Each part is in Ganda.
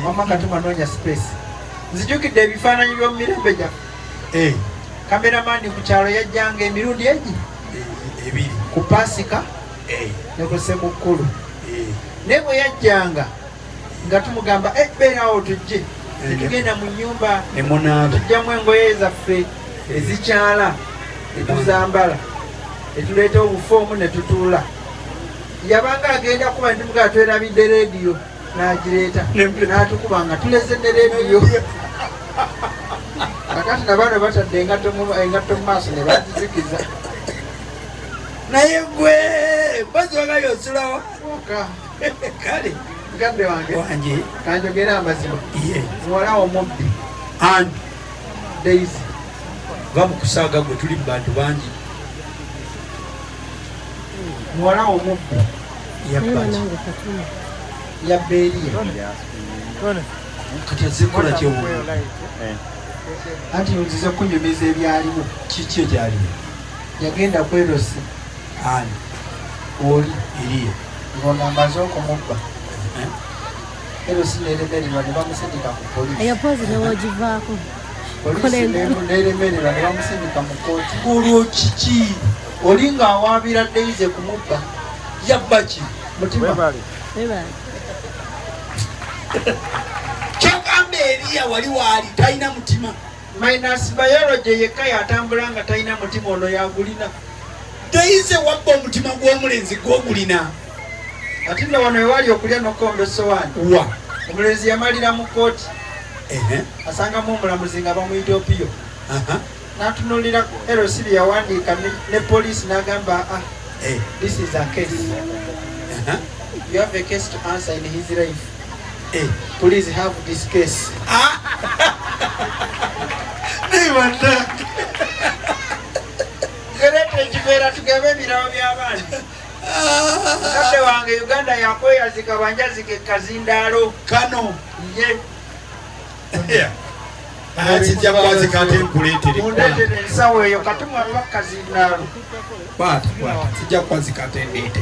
wamma katuma noonya space nzijukidde ebifaananyi by'omu mirembe gyaffe kameramaani ku kyalo yajjanga emirundi egi ebiri ku pasika ne ku ssemukkulu naye bwe yajjanga nga tumugamba beerawo tujje netugenda mu nnyumba tujjamu engoye zaffe ezikyala netuzambala netuleeta obufoomu netutuula yabanga agenda kuba ntimugaa twerabidde rediyo n'agireeta n'atukuba nga tuleze ne rediyo kakati nabaana batadde engatto mu maaso ne bagizikiza naye gwe bazoga yosulawo kale mukadde wange kanjogere amazima muwala omubbi ani Daisy va mukusaaga gwe tuli mu bantu bangi muwala omubbi yabba eriye kati azikola kyewo anti nzize kunyumiza ebyaliwo kiki ekyaliwo yagenda kwerosi ani oli eriye ng'onambaze okumubba erosi neremererwa ne bamusindika ku polisi neremererwa ne bamusindika mu kooti olwo kiki oli ng'awaabira Daisy kumubba yabba ki mutima kyogamba eriya wali waali talina mutima minus biology yekka yatambula nga talina mutima ono yagulina Daisy wabba omutima gw'omulenzi gw'ogulina ati nno wano ewali okulya n'okkomba essowaani wa omulenzi yamalira mu kooti asangamu omulamuzi nga bamwetiopiyo n'atunuulira erosi bye yawandiika ne poliisi n'agamba this is a case you have a case to answer in his life please have this case gerete ekibeera tugembe ebirawo by'abaana mukadde wange Uganda yakweyazika banjazike kazindaalo kano ye kijja kwazika ate nkuleetere mundeetere ensawo eyo katumwaba kazindaalo kwata kijja kwazika ate ndeete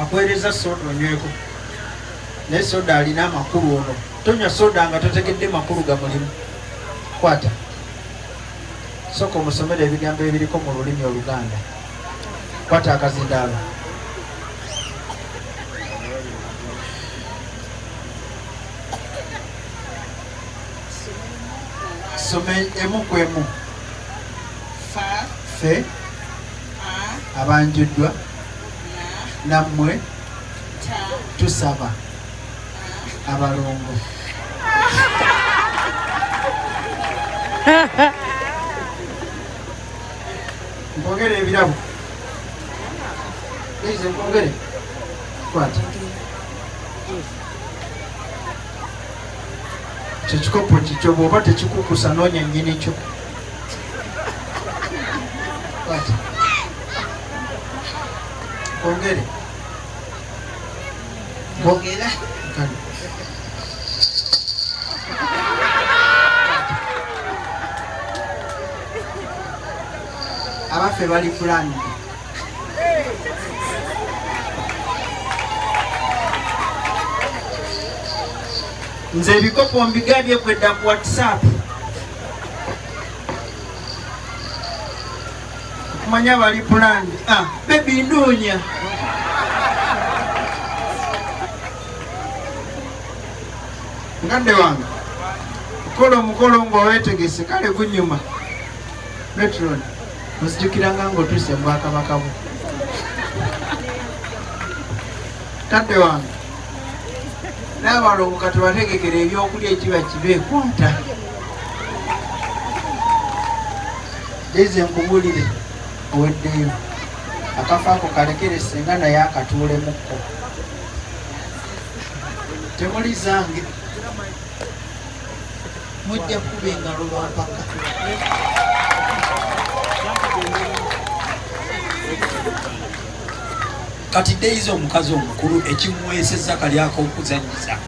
akwereza soda onyweko naye soda alina amakulu ono tonywa soda nga totegedde makulu gamulimu kwata soka omusomera ebigambo ebiriko mu lulimi Oluganda kwata akazindaalo some emu ku emu fe abanjuddwa nammwe tusaba abalongo nkwogere ebirabo ize nkwogere kwata kyekikopo kikyo bw'oba tekikukusa noonya nnyini kyo kwata kwogere Bogera kale abaffe bali fulani nze ebikopo mbigabye kwedda ku WhatsApp okumanya bali fulani bebi ndoonya mukadde wange okola omukolo ng'oweetegese kale gunyuma metron ozijukiranga ng'otuuse mu Bwakabaka bwo mukadde wange n'abalongo kati bategekera ebyokulya ekiba kibeekwata Daisy nkubulire oweddeyo akafo ako kalekere singa naye akatuulemukko temuli zange mujja kuba engalo lwampaka kati Daisy omukazi omukulu ekimuweesezza kali ak'okuzanyiza